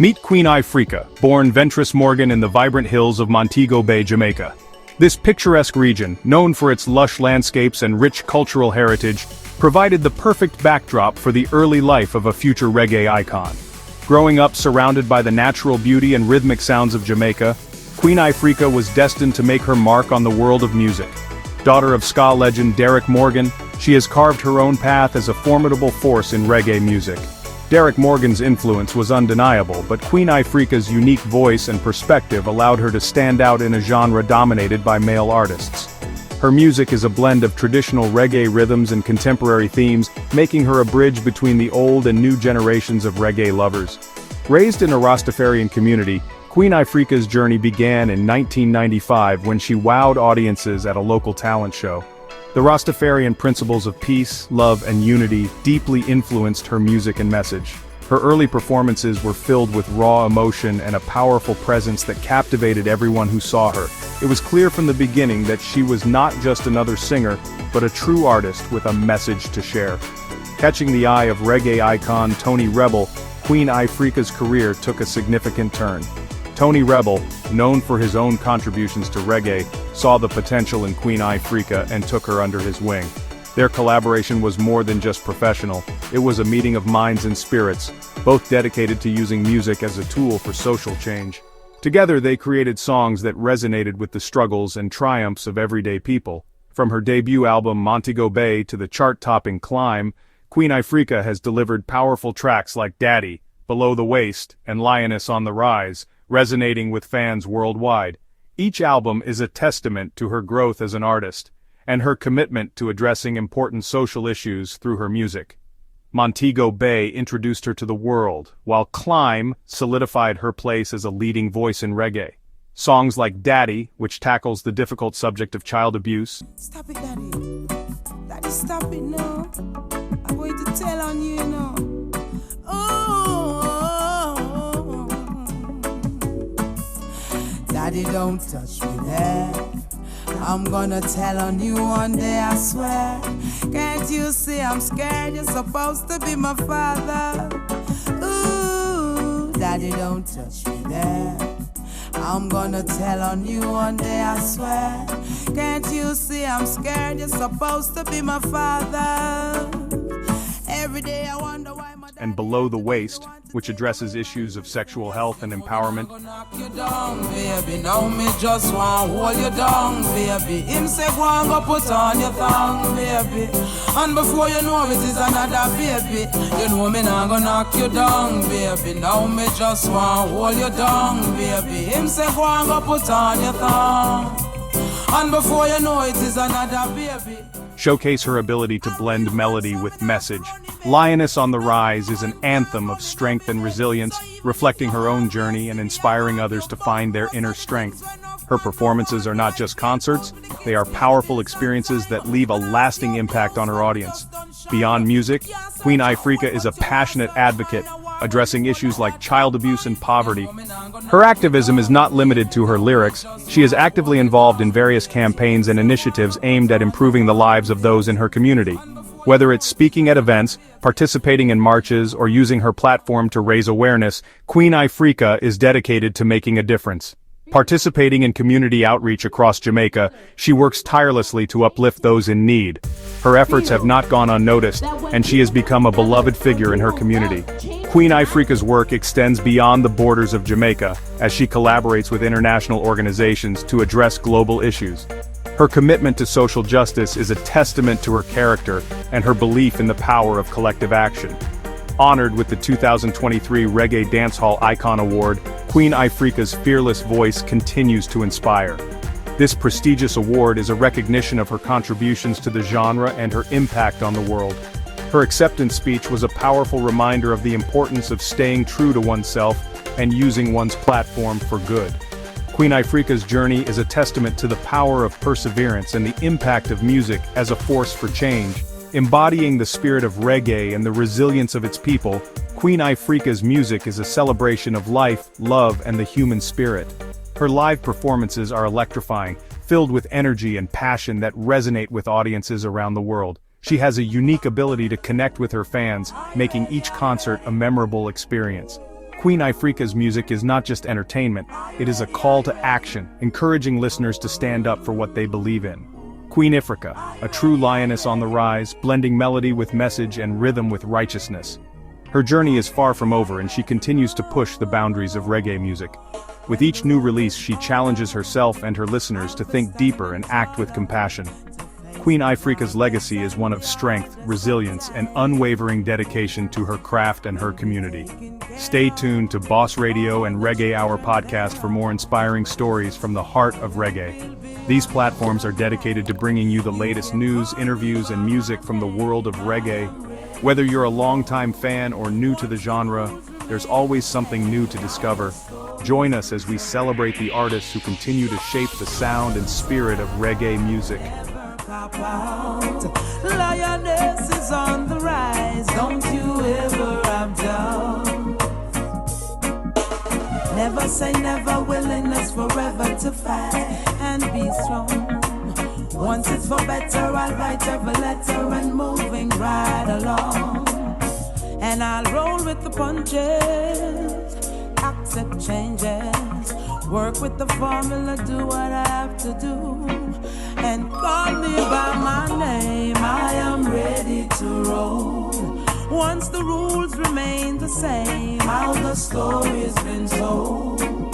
Meet Queen Ifrica, born Ventrice Morgan in the vibrant hills of Montego Bay, Jamaica. This picturesque region, known for its lush landscapes and rich cultural heritage, provided the perfect backdrop for the early life of a future reggae icon. Growing up surrounded by the natural beauty and rhythmic sounds of Jamaica, Queen Ifrica was destined to make her mark on the world of music. Daughter of ska legend Derrick Morgan, she has carved her own path as a formidable force in reggae music. Derrick Morgan's influence was undeniable, but Queen Ifrica's unique voice and perspective allowed her to stand out in a genre dominated by male artists. Her music is a blend of traditional reggae rhythms and contemporary themes, making her a bridge between the old and new generations of reggae lovers. Raised in a Rastafarian community, Queen Ifrica's journey began in 1995 when she wowed audiences at a local talent show. The Rastafarian principles of peace, love, and unity deeply influenced her music and message. Her early performances were filled with raw emotion and a powerful presence that captivated everyone who saw her. It was clear from the beginning that she was not just another singer, but a true artist with a message to share. Catching the eye of reggae icon Tony Rebel, Queen Ifrica's career took a significant turn. Tony Rebel, known for his own contributions to reggae, saw the potential in Queen Ifrica and took her under his wing. Their collaboration was more than just professional, it was a meeting of minds and spirits, both dedicated to using music as a tool for social change. Together they created songs that resonated with the struggles and triumphs of everyday people. From her debut album Montego Bay to the chart-topping Climb, Queen Ifrica has delivered powerful tracks like Daddy, Below the Waist, and Lioness on the Rise, resonating with fans worldwide. Each album is a testament to her growth as an artist, and her commitment to addressing important social issues through her music. Montego Bay introduced her to the world, while Climb solidified her place as a leading voice in reggae. Songs like Daddy, which tackles the difficult subject of child abuse. Stop it, Daddy. Daddy, stop it now. I'm going to tell on you, you know. Daddy, don't touch me there. I'm gonna tell on you one day, I swear. Can't you see I'm scared? You're supposed to be my father. Ooh, Daddy, don't touch me there. I'm gonna tell on you one day, I swear. Can't you see I'm scared? You're supposed to be my father. Every day I wonder why my And Below the Waist, which addresses issues of sexual health and empowerment. knock you down, baby. Now me just want to hold you down, baby. Him say go and go put on your thong, baby. And before you know it is another baby. You know me not gonna knock you down, baby. Now me just want to hold you down, baby. Him say go and go put on your thong. And before you know it is another baby. Showcase her ability to blend melody with message. Lioness on the Rise is an anthem of strength and resilience, reflecting her own journey and inspiring others to find their inner strength. Her performances are not just concerts, they are powerful experiences that leave a lasting impact on her audience. Beyond music, Queen Ifrica is a passionate advocate, addressing issues like child abuse and poverty. Her activism is not limited to her lyrics, she is actively involved in various campaigns and initiatives aimed at improving the lives of those in her community. Whether it's speaking at events, participating in marches, or using her platform to raise awareness, Queen Ifrica is dedicated to making a difference. Participating in community outreach across Jamaica, she works tirelessly to uplift those in need. Her efforts have not gone unnoticed, and she has become a beloved figure in her community. Queen Ifrica's work extends beyond the borders of Jamaica, as she collaborates with international organizations to address global issues. Her commitment to social justice is a testament to her character and her belief in the power of collective action. Honored with the 2023 Reggae Dancehall Icon Award, Queen Ifrica's fearless voice continues to inspire. This prestigious award is a recognition of her contributions to the genre and her impact on the world. Her acceptance speech was a powerful reminder of the importance of staying true to oneself and using one's platform for good. Queen Ifrica's journey is a testament to the power of perseverance and the impact of music as a force for change. Embodying the spirit of reggae and the resilience of its people, Queen Ifrica's music is a celebration of life, love, and the human spirit. Her live performances are electrifying, filled with energy and passion that resonate with audiences around the world. She has a unique ability to connect with her fans, making each concert a memorable experience. Queen Ifrica's music is not just entertainment, it is a call to action, encouraging listeners to stand up for what they believe in. Queen Ifrica, a true lioness on the rise, blending melody with message and rhythm with righteousness. Her journey is far from over and she continues to push the boundaries of reggae music. With each new release, she challenges herself and her listeners to think deeper and act with compassion. Queen Ifrica's legacy is one of strength, resilience, and unwavering dedication to her craft and her community. Stay tuned to Boss Radio and Reggae Hour podcast for more inspiring stories from the heart of reggae. These platforms are dedicated to bringing you the latest news, interviews, and music from the world of reggae. Whether you're a longtime fan or new to the genre, there's always something new to discover. Join us as we celebrate the artists who continue to shape the sound and spirit of reggae music. Lioness is on the rise, don't you ever have doubt. Never say never, willingness forever to fight and be strong. Once it's for better, I'll write every letter and moving right along. And I'll roll with the punches, accept changes, work with the formula, do what I have to do. And call me by my name, I am ready to roll. Once the rules remain the same, how the story's been told.